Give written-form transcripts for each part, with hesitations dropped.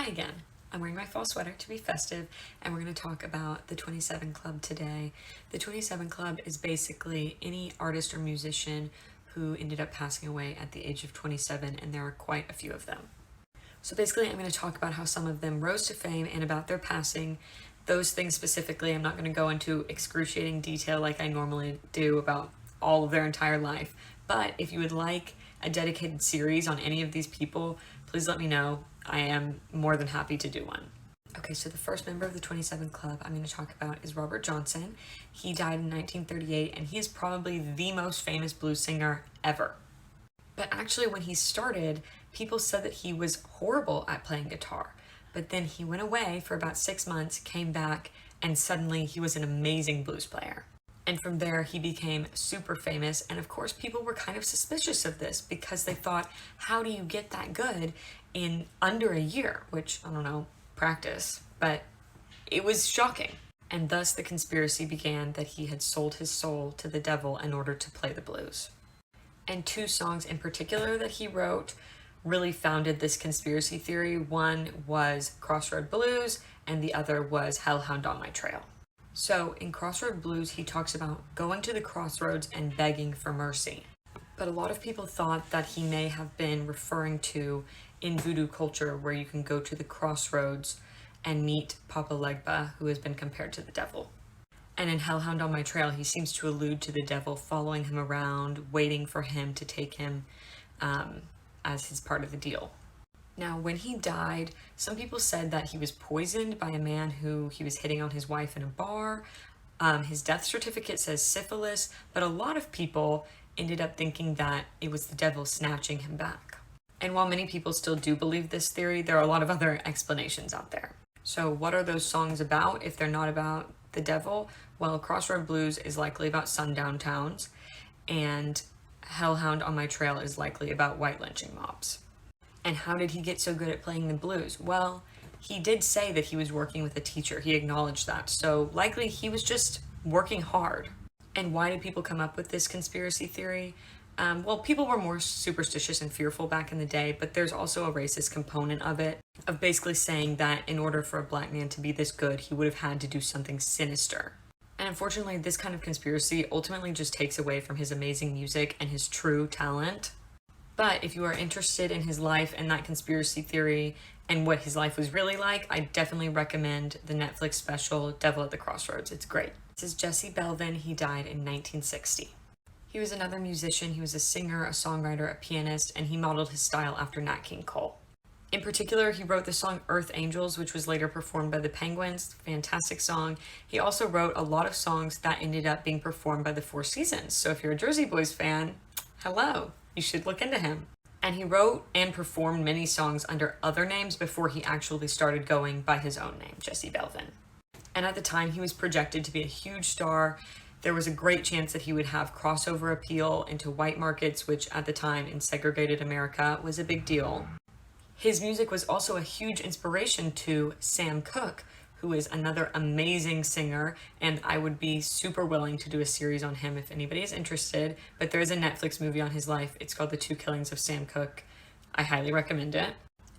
Hi again. I'm wearing my fall sweater to be festive, and we're going to talk about the 27 Club today. The 27 Club is basically any artist or musician who ended up passing away at the age of 27, and there are quite a few of them. So basically, I'm going to talk about how some of them rose to fame and about their passing. Those things specifically, I'm not going to go into excruciating detail like I normally do about all of their entire life. But if you would like a dedicated series on any of these people, please let me know. I am more than happy to do one. Okay, so the first member of the 27 Club I'm going to talk about is Robert Johnson. He died in 1938, and he is probably the most famous blues singer ever. But actually, when he started, people said that he was horrible at playing guitar. But then he went away for about 6 months, came back, and suddenly he was an amazing blues player. And from there, he became super famous. And of course, people were kind of suspicious of this because they thought, how do you get that good in under a year? Which, I don't know, practice. But it was shocking. And thus the conspiracy began that he had sold his soul to the devil in order to play the blues. And two songs in particular that he wrote really founded this conspiracy theory. One was Crossroad Blues, and the other was Hellhound on My Trail. So in Crossroad Blues, he talks about going to the crossroads and begging for mercy. But a lot of people thought that he may have been referring to in voodoo culture, where you can go to the crossroads and meet Papa Legba, who has been compared to the devil. And in Hellhound on My Trail, he seems to allude to the devil following him around, waiting for him to take him as his part of the deal. Now, when he died, some people said that he was poisoned by a man who he was hitting on his wife in a bar. His death certificate says syphilis, but a lot of people ended up thinking that it was the devil snatching him back. And while many people still do believe this theory, there are a lot of other explanations out there. So what are those songs about if they're not about the devil? Well, Crossroad Blues is likely about sundown towns, and Hellhound on My Trail is likely about white lynching mobs. And how did he get so good at playing the blues? Well, he did say that he was working with a teacher. He acknowledged that. So likely he was just working hard. And why did people come up with this conspiracy theory? Well, people were more superstitious and fearful back in the day, but there's also a racist component of it, of basically saying that in order for a black man to be this good, he would have had to do something sinister. And unfortunately, this kind of conspiracy ultimately just takes away from his amazing music and his true talent. But if you are interested in his life and that conspiracy theory and what his life was really like, I definitely recommend the Netflix special Devil at the Crossroads. It's great. This is Jesse Belvin. He died in 1960. He was another musician. He was a singer, a songwriter, a pianist, and he modeled his style after Nat King Cole. In particular, he wrote the song Earth Angels, which was later performed by the Penguins. Fantastic song. He also wrote a lot of songs that ended up being performed by the Four Seasons. So if you're a Jersey Boys fan, hello. You should look into him. And he wrote and performed many songs under other names before he actually started going by his own name, Jesse Belvin. And at the time, he was projected to be a huge star. There was a great chance that he would have crossover appeal into white markets, which at the time in segregated America was a big deal. His music was also a huge inspiration to Sam Cooke, who is another amazing singer, and I would be super willing to do a series on him if anybody is interested, but there is a Netflix movie on his life. It's called The Two Killings of Sam Cooke. I highly recommend it.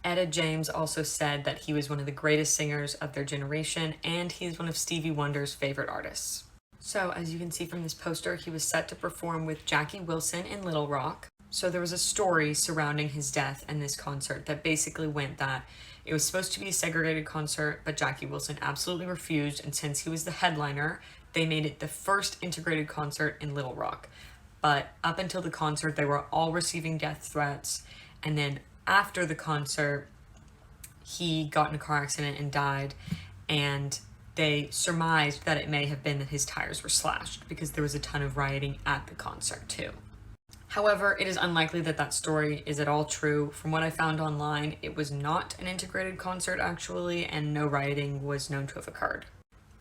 Etta James also said that he was one of the greatest singers of their generation, and he's one of Stevie Wonder's favorite artists. So, as you can see from this poster, he was set to perform with Jackie Wilson in Little Rock. So there was a story surrounding his death and this concert that basically went that it was supposed to be a segregated concert, but Jackie Wilson absolutely refused, and since he was the headliner, they made it the first integrated concert in Little Rock. But up until the concert, they were all receiving death threats, and then after the concert, he got in a car accident and died, and they surmised that it may have been that his tires were slashed because there was a ton of rioting at the concert too. However, it is unlikely that that story is at all true. From what I found online, it was not an integrated concert actually, and no rioting was known to have occurred.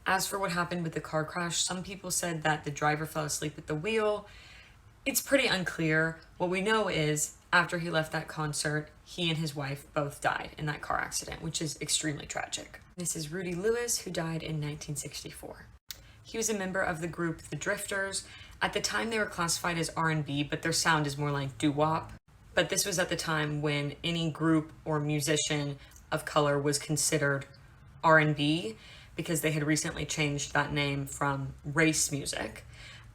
As for what happened with the car crash, some people said that the driver fell asleep at the wheel. It's pretty unclear. What we know is, after he left that concert, he and his wife both died in that car accident, which is extremely tragic. This is Rudy Lewis, who died in 1964. He was a member of the group The Drifters. At the time, they were classified as R&B, but their sound is more like doo-wop. But this was at the time when any group or musician of color was considered R&B because they had recently changed that name from race music.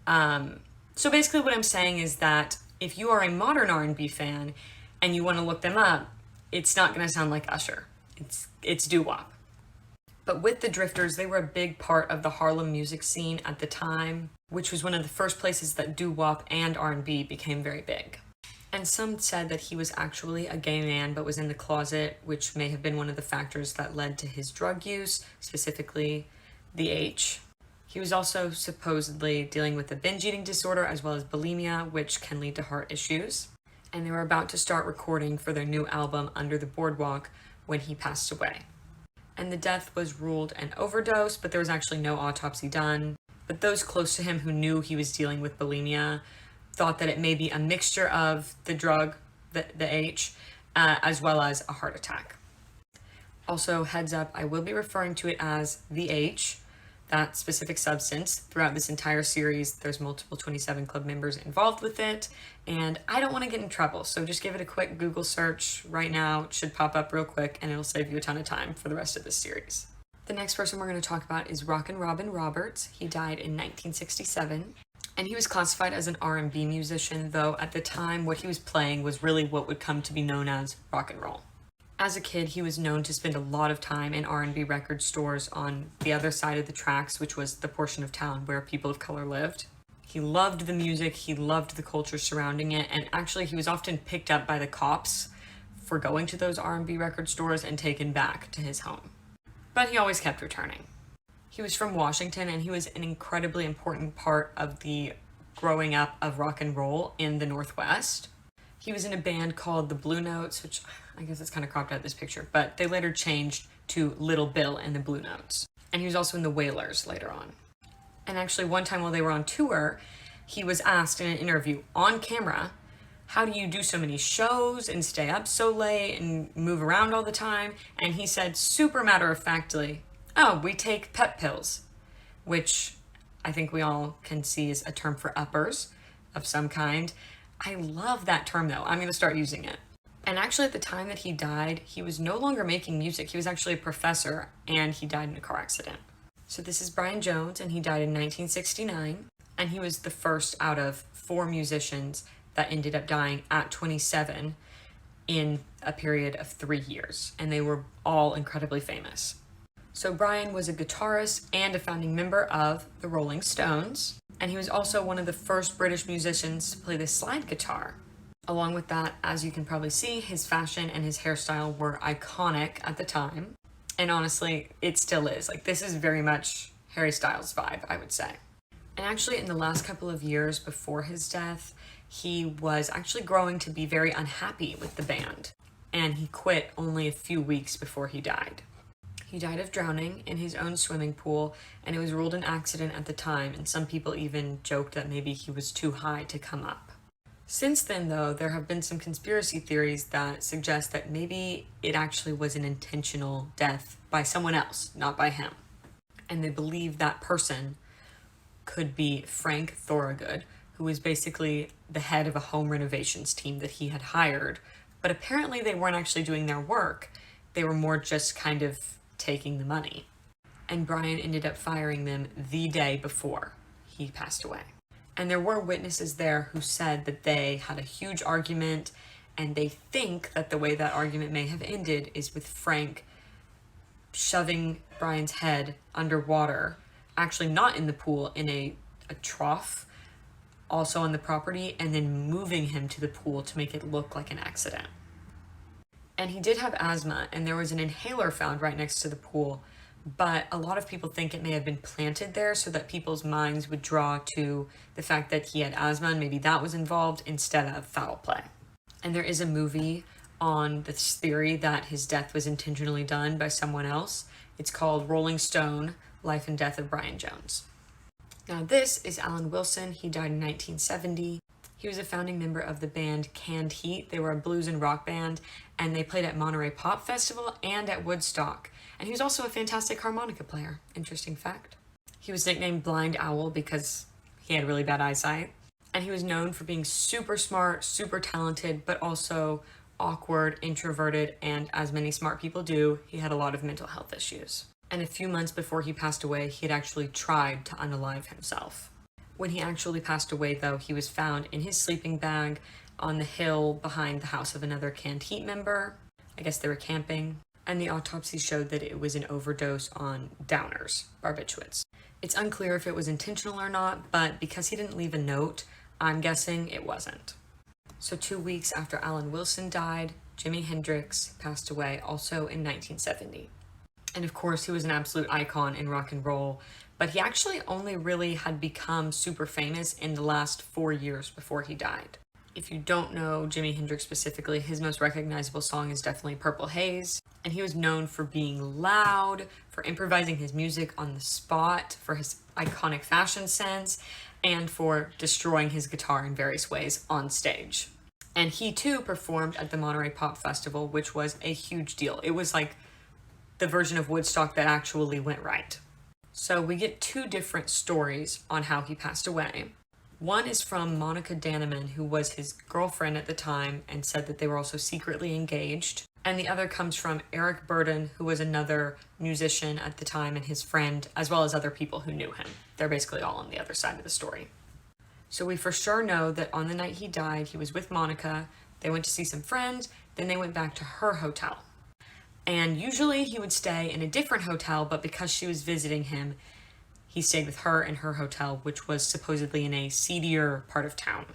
So basically what I'm saying is that if you are a modern R&B fan and you want to look them up, it's not going to sound like Usher. It's doo-wop. But with the Drifters, they were a big part of the Harlem music scene at the time, which was one of the first places that doo-wop and R&B became very big. And some said that he was actually a gay man but was in the closet, which may have been one of the factors that led to his drug use, specifically the H. He was also supposedly dealing with a binge eating disorder as well as bulimia, which can lead to heart issues. And they were about to start recording for their new album, Under the Boardwalk, when he passed away. And the death was ruled an overdose, but there was actually no autopsy done. But those close to him who knew he was dealing with bulimia thought that it may be a mixture of the drug, the H, as well as a heart attack. Also, heads up, I will be referring to it as the H, that specific substance. Throughout this entire series, there's multiple 27 Club members involved with it, and I don't want to get in trouble, so just give it a quick Google search right now. It should pop up real quick, and it'll save you a ton of time for the rest of this series. The next person we're going to talk about is Rockin' Robin Roberts. He died in 1967. And he was classified as an R&B musician, though at the time what he was playing was really what would come to be known as rock and roll. As a kid, he was known to spend a lot of time in R&B record stores on the other side of the tracks, which was the portion of town where people of color lived. He loved the music, he loved the culture surrounding it, and actually he was often picked up by the cops for going to those R&B record stores and taken back to his home. But he always kept returning. He was from Washington, and he was an incredibly important part of the growing up of rock and roll in the Northwest. He was in a band called the Blue Notes, which I guess it's kind of cropped out of this picture, but they later changed to Little Bill and the Blue Notes. And he was also in the Wailers later on. And actually one time while they were on tour, he was asked in an interview on camera, how do you do so many shows and stay up so late and move around all the time? And he said super matter-of-factly, oh, we take pep pills, which I think we all can see is a term for uppers of some kind. I love that term though. I'm going to start using it. And actually at the time that he died, he was no longer making music. He was actually a professor, and he died in a car accident. So this is Brian Jones, and he died in 1969, and he was the first out of 4 musicians that ended up dying at 27 in a period of 3 years, and they were all incredibly famous. So Brian was a guitarist and a founding member of the Rolling Stones, and he was also one of the first British musicians to play the slide guitar. Along with that, as you can probably see, his fashion and his hairstyle were iconic at the time, and honestly, it still is. Like, this is very much Harry Styles' vibe, I would say. And actually, in the last couple of years before his death, he was actually growing to be very unhappy with the band, and he quit only a few weeks before he died. He died of drowning in his own swimming pool, and it was ruled an accident at the time, and some people even joked that maybe he was too high to come up. Since then, though, there have been some conspiracy theories that suggest that maybe it actually was an intentional death by someone else, not by him. And they believe that person could be Frank Thorogood, who was basically the head of a home renovations team that he had hired, but apparently they weren't actually doing their work. They were more just kind of taking the money. And Brian ended up firing them the day before he passed away. And there were witnesses there who said that they had a huge argument, and they think that the way that argument may have ended is with Frank shoving Brian's head underwater, actually not in the pool, in a trough, also on the property, and then moving him to the pool to make it look like an accident. And he did have asthma, and there was an inhaler found right next to the pool, but a lot of people think it may have been planted there so that people's minds would draw to the fact that he had asthma, and maybe that was involved instead of foul play. And there is a movie on this theory that his death was intentionally done by someone else. It's called Rolling Stone: Life and Death of Brian Jones. Now this is Alan Wilson. He died in 1970. He was a founding member of the band Canned Heat. They were a blues and rock band, and they played at Monterey Pop Festival and at Woodstock. And he was also a fantastic harmonica player. Interesting fact. He was nicknamed Blind Owl because he had really bad eyesight. And he was known for being super smart, super talented, but also awkward, introverted, and as many smart people do, he had a lot of mental health issues. And a few months before he passed away, he had actually tried to unalive himself. When he actually passed away, though, he was found in his sleeping bag on the hill behind the house of another canned heat member. I guess they were camping. And the autopsy showed that it was an overdose on downers, barbiturates. It's unclear if it was intentional or not, but because he didn't leave a note, I'm guessing it wasn't. So 2 weeks after Alan Wilson died, Jimi Hendrix passed away, also in 1970. And of course, he was an absolute icon in rock and roll, but he actually only really had become super famous in the last 4 years before he died. If you don't know Jimi Hendrix specifically, his most recognizable song is definitely Purple Haze, and he was known for being loud, for improvising his music on the spot, for his iconic fashion sense, and for destroying his guitar in various ways on stage. And he too performed at the Monterey Pop Festival, which was a huge deal. It was like the version of Woodstock that actually went right. So we get 2 different stories on how he passed away. One is from Monica Danneman, who was his girlfriend at the time and said that they were also secretly engaged. And the other comes from Eric Burdon, who was another musician at the time and his friend, as well as other people who knew him. They're basically all on the other side of the story. So we for sure know that on the night he died, he was with Monica. They went to see some friends, then they went back to her hotel. And usually he would stay in a different hotel, but because she was visiting him, he stayed with her in her hotel, which was supposedly in a seedier part of town.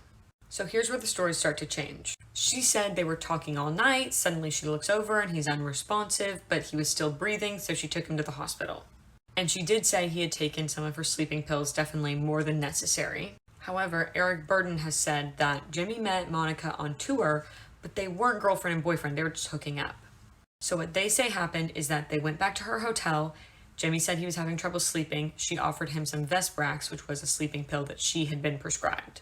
So here's where the stories start to change. She said they were talking all night. Suddenly she looks over and he's unresponsive, but he was still breathing, so she took him to the hospital. And she did say he had taken some of her sleeping pills, definitely more than necessary. However, Eric Burdon has said that Jimmy met Monica on tour, but they weren't girlfriend and boyfriend, they were just hooking up. So what they say happened is that they went back to her hotel. Jimmy said he was having trouble sleeping. She offered him some Vesprax, which was a sleeping pill that she had been prescribed.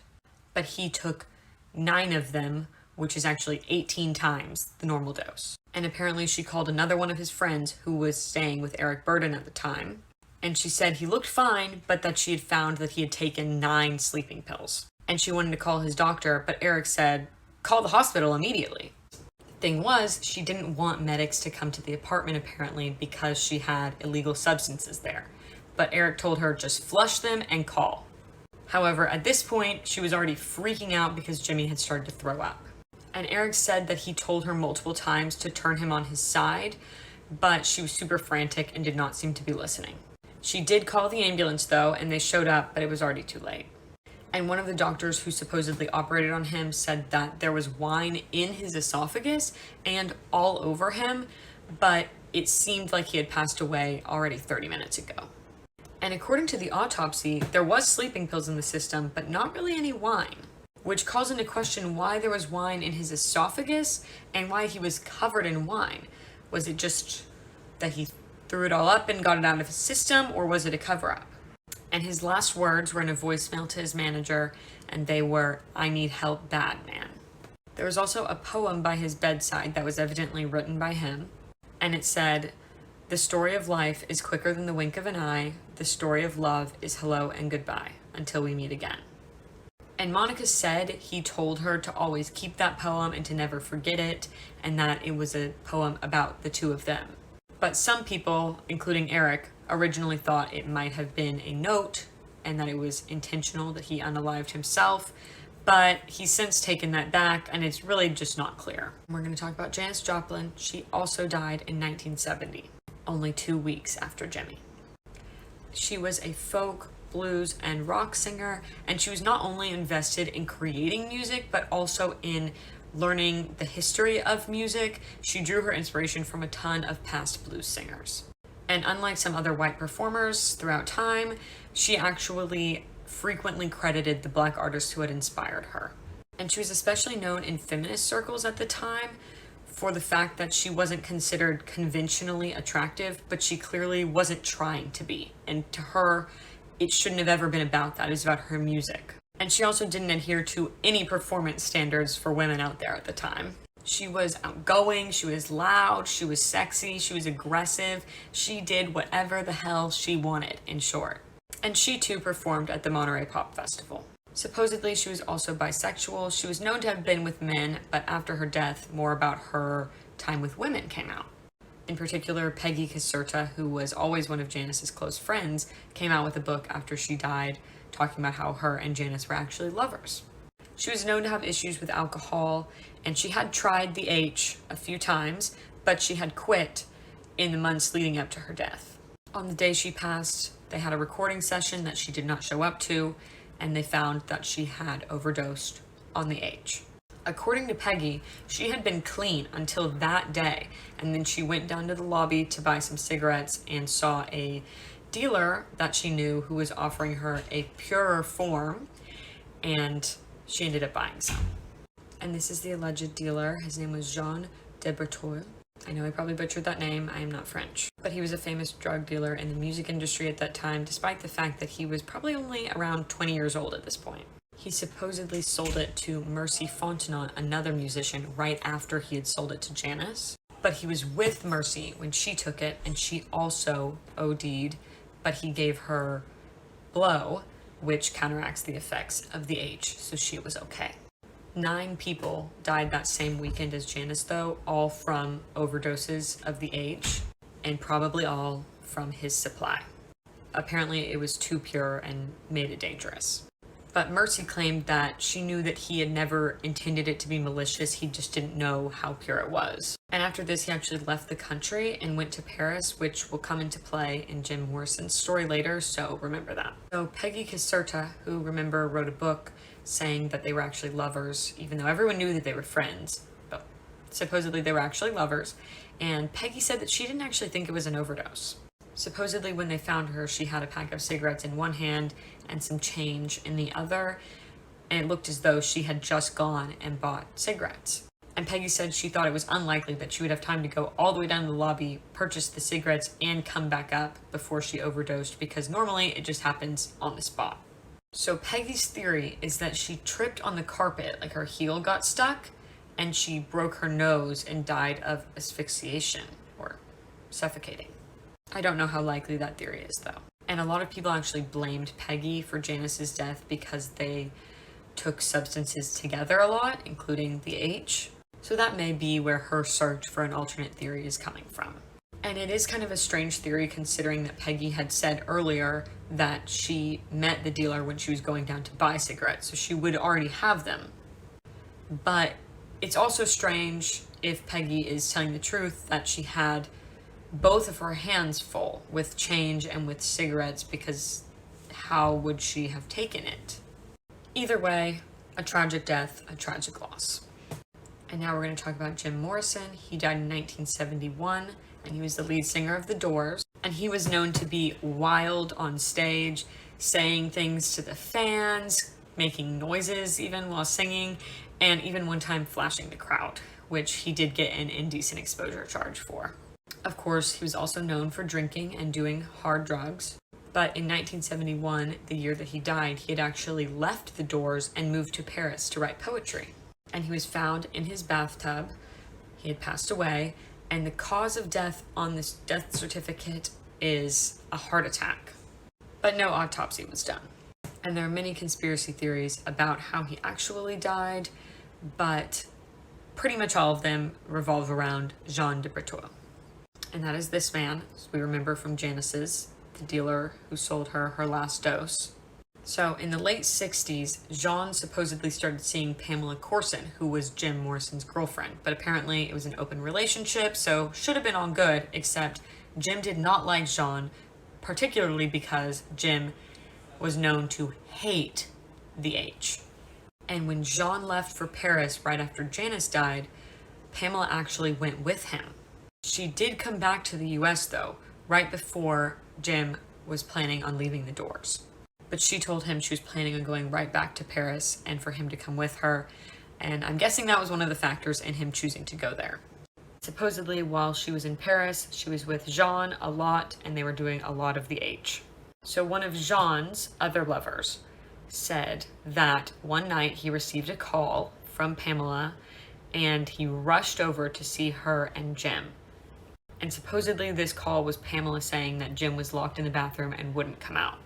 But he took 9 of them, which is actually 18 times the normal dose. And apparently she called another one of his friends who was staying with Eric Burdon at the time. And she said he looked fine, but that she had found that he had taken 9 sleeping pills. And she wanted to call his doctor, but Eric said, call the hospital immediately. Thing was, she didn't want medics to come to the apartment apparently because she had illegal substances there. But Eric told her just flush them and call. However, at this point, she was already freaking out because Jimmy had started to throw up. And Eric said that he told her multiple times to turn him on his side, but she was super frantic and did not seem to be listening. She did call the ambulance though, and they showed up, but it was already too late. And one of the doctors who supposedly operated on him said that there was wine in his esophagus and all over him, but it seemed like he had passed away already 30 minutes ago. And according to the autopsy, there was sleeping pills in the system, but not really any wine, which calls into question why there was wine in his esophagus and why he was covered in wine. Was it just that he threw it all up and got it out of his system, or was it a cover-up? And his last words were in a voicemail to his manager, and they were, "I need help bad, man." There was also a poem by his bedside that was evidently written by him, and it said, "The story of life is quicker than the wink of an eye. The story of love is hello and goodbye, until we meet again." And Monica said he told her to always keep that poem and to never forget it, and that it was a poem about the two of them. But some people, including Eric, originally thought it might have been a note and that it was intentional that he unalived himself, but he's since taken that back and it's really just not clear. We're going to talk about Janis Joplin. She also died in 1970, only 2 weeks after Jimmy. She was a folk, blues, and rock singer, and she was not only invested in creating music, but also in learning the history of music. She drew her inspiration from a ton of past blues singers. And unlike some other white performers throughout time, she actually frequently credited the Black artists who had inspired her. And she was especially known in feminist circles at the time for the fact that she wasn't considered conventionally attractive, but she clearly wasn't trying to be. And to her, it shouldn't have ever been about that. It was about her music. And she also didn't adhere to any performance standards for women out there at the time. She was outgoing, she was loud, she was sexy, she was aggressive. She did whatever the hell she wanted, in short. And she too performed at the Monterey Pop Festival. Supposedly, she was also bisexual. She was known to have been with men, but after her death, more about her time with women came out. In particular, Peggy Caserta, who was always one of Janis's close friends, came out with a book after she died talking about how her and Janis were actually lovers. She was known to have issues with alcohol, and she had tried the H a few times, but she had quit in the months leading up to her death. On the day she passed, they had a recording session that she did not show up to, and they found that she had overdosed on the H. According to Peggy, she had been clean until that day, and then she went down to the lobby to buy some cigarettes and saw a dealer that she knew who was offering her a purer form, and she ended up buying some. And this is the alleged dealer. His name was Jean de Berthoud. I know I probably butchered that name. I am not French. But he was a famous drug dealer in the music industry at that time, despite the fact that he was probably only around 20 years old at this point. He supposedly sold it to Mercy Fontenot, another musician, right after he had sold it to Janis. But he was with Mercy when she took it, and she also OD'd, but he gave her blow, which counteracts the effects of the H, so she was okay. 9 people died that same weekend as Janis, though, all from overdoses of the H, and probably all from his supply. Apparently, it was too pure and made it dangerous. But Mercy claimed that she knew that he had never intended it to be malicious, he just didn't know how pure it was. And after this, he actually left the country and went to Paris, which will come into play in Jim Morrison's story later, so remember that. So Peggy Caserta, who, remember, wrote a book saying that they were actually lovers, even though everyone knew that they were friends, but supposedly they were actually lovers, and Peggy said that she didn't actually think it was an overdose. Supposedly when they found her, she had a pack of cigarettes in one hand and some change in the other, and it looked as though she had just gone and bought cigarettes. And Peggy said she thought it was unlikely that she would have time to go all the way down to the lobby, purchase the cigarettes, and come back up before she overdosed, because normally it just happens on the spot. So Peggy's theory is that she tripped on the carpet, like her heel got stuck, and she broke her nose and died of asphyxiation, or suffocating. I don't know how likely that theory is, though. And a lot of people actually blamed Peggy for Janis's death because they took substances together a lot, including the H. So that may be where her search for an alternate theory is coming from. And it is kind of a strange theory considering that Peggy had said earlier that she met the dealer when she was going down to buy cigarettes, so she would already have them. But it's also strange if Peggy is telling the truth that she had both of her hands full with change and with cigarettes, because how would she have taken it? Either way, a tragic death, a tragic loss. And now we're going to talk about Jim Morrison. He died in 1971, and he was the lead singer of The Doors. And he was known to be wild on stage, saying things to the fans, making noises even while singing, and even one time flashing the crowd, which he did get an indecent exposure charge for. Of course, he was also known for drinking and doing hard drugs. But in 1971, the year that he died, he had actually left The Doors and moved to Paris to write poetry. And he was found in his bathtub. He had passed away, and the cause of death on this death certificate is a heart attack. But no autopsy was done. And there are many conspiracy theories about how he actually died, but pretty much all of them revolve around Jean de Berthoud. And that is this man, as we remember from Janis's, the dealer who sold her her last dose. So in the late 60s, Jean supposedly started seeing Pamela Corson, who was Jim Morrison's girlfriend, but apparently it was an open relationship, so should have been all good, except Jim did not like Jean, particularly because Jim was known to hate the H. And when Jean left for Paris right after Janis died, Pamela actually went with him. She did come back to the US, though, right before Jim was planning on leaving The Doors. But she told him she was planning on going right back to Paris and for him to come with her, and I'm guessing that was one of the factors in him choosing to go there. Supposedly, while she was in Paris, she was with Jean a lot, and they were doing a lot of the H. So one of Jean's other lovers said that one night he received a call from Pamela, and he rushed over to see her and Jim. And supposedly this call was Pamela saying that Jim was locked in the bathroom and wouldn't come out.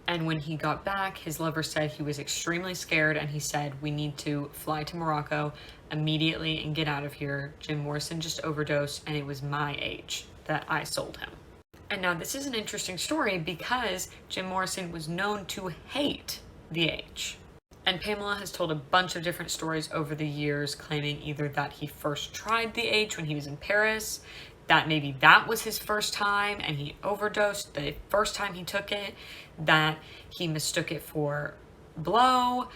And when he got back, his lover said he was extremely scared, and he said, "We need to fly to Morocco immediately and get out of here. Jim Morrison just overdosed, and it was my age that I sold him." And now this is an interesting story because Jim Morrison was known to hate the H. And Pamela has told a bunch of different stories over the years, claiming either that he first tried the H when he was in Paris, that maybe that was his first time and he overdosed the first time he took it, that he mistook it for blow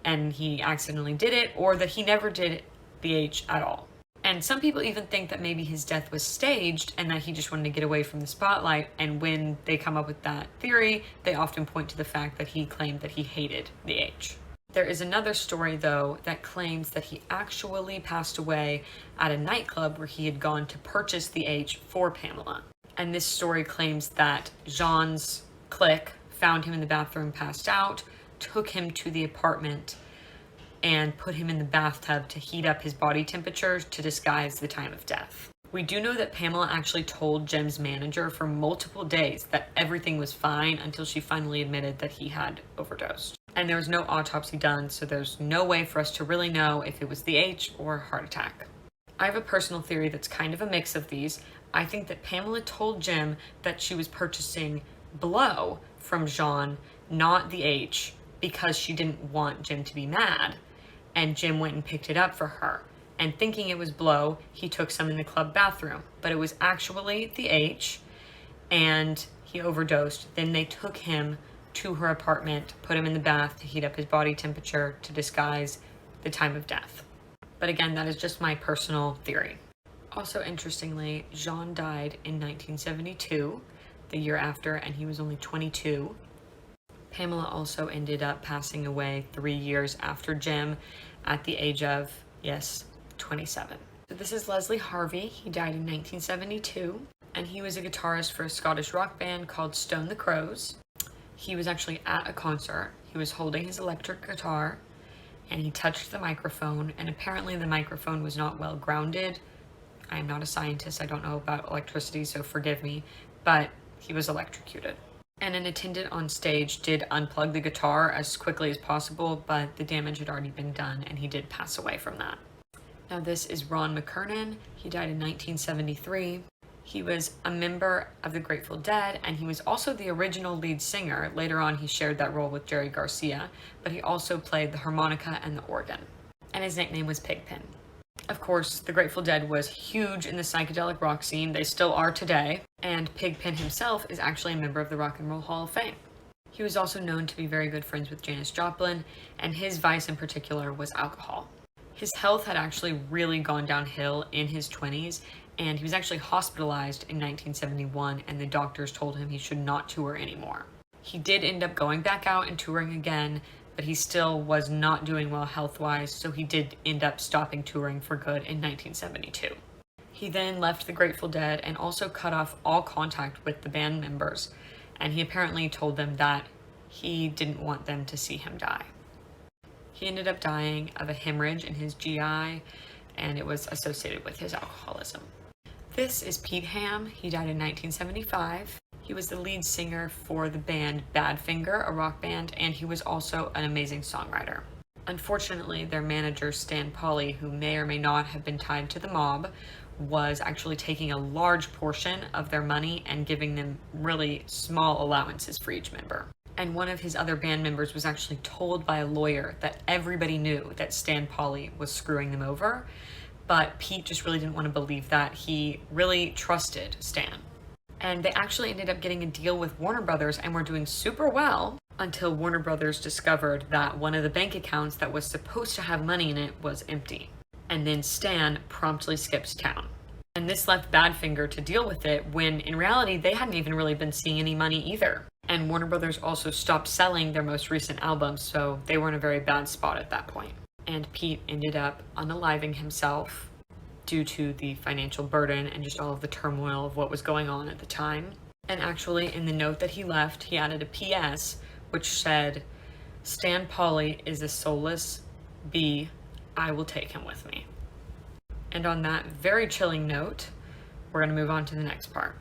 and he accidentally did it, or that he never did the H at all. And some people even think that maybe his death was staged and that he just wanted to get away from the spotlight. And when they come up with that theory, they often point to the fact that he claimed that he hated the H. There is another story, though, that claims that he actually passed away at a nightclub where he had gone to purchase the H for Pamela. And this story claims that Jean's clique found him in the bathroom passed out, took him to the apartment, and put him in the bathtub to heat up his body temperature to disguise the time of death. We do know that Pamela actually told Jim's manager for multiple days that everything was fine until she finally admitted that he had overdosed. And there was no autopsy done, so there's no way for us to really know if it was the H or a heart attack. I have a personal theory that's kind of a mix of these. I think that Pamela told Jim that she was purchasing blow from Jean, not the H, because she didn't want Jim to be mad. And Jim went and picked it up for her. And thinking it was blow, he took some in the club bathroom. But it was actually the H, and he overdosed. Then they took him to her apartment, put him in the bath to heat up his body temperature to disguise the time of death. But again, that is just my personal theory. Also, interestingly, Jean died in 1972, the year after, and he was only 22. Pamela also ended up passing away 3 years after Jim at the age of, yes, 27. So this is Leslie Harvey. He died in 1972, and he was a guitarist for a Scottish rock band called Stone the Crows. He was actually at a concert. He was holding his electric guitar, and he touched the microphone, and apparently the microphone was not well grounded. I am not a scientist. I don't know about electricity, so forgive me, but he was electrocuted. And an attendant on stage did unplug the guitar as quickly as possible, but the damage had already been done, and he did pass away from that. Now this is Ron McKernan. He died in 1973. He was a member of the Grateful Dead, and he was also the original lead singer. Later on, he shared that role with Jerry Garcia, but he also played the harmonica and the organ. And his nickname was Pigpen. Of course, the Grateful Dead was huge in the psychedelic rock scene. They still are today. And Pigpen himself is actually a member of the Rock and Roll Hall of Fame. He was also known to be very good friends with Janis Joplin, and his vice in particular was alcohol. His health had actually really gone downhill in his 20s, and he was actually hospitalized in 1971, and the doctors told him he should not tour anymore. He did end up going back out and touring again, but he still was not doing well health-wise, so he did end up stopping touring for good in 1972. He then left the Grateful Dead and also cut off all contact with the band members, and he apparently told them that he didn't want them to see him die. He ended up dying of a hemorrhage in his GI, and it was associated with his alcoholism. This is Pete Ham. He died in 1975. He was the lead singer for the band Badfinger, a rock band, and he was also an amazing songwriter. Unfortunately, their manager, Stan Pauly, who may or may not have been tied to the mob, was actually taking a large portion of their money and giving them really small allowances for each member. And one of his other band members was actually told by a lawyer that everybody knew that Stan Pauly was screwing them over, but Pete just really didn't want to believe that. He really trusted Stan. And they actually ended up getting a deal with Warner Brothers and were doing super well until Warner Brothers discovered that one of the bank accounts that was supposed to have money in it was empty. And then Stan promptly skipped town. And this left Badfinger to deal with it when in reality they hadn't even really been seeing any money either. And Warner Brothers also stopped selling their most recent albums, so they were in a very bad spot at that point. And Pete ended up unaliving himself due to the financial burden and just all of the turmoil of what was going on at the time. And actually, in the note that he left, he added a PS, which said, "Stan Pauly is a soulless bee. I will take him with me." And on that very chilling note, we're going to move on to the next part.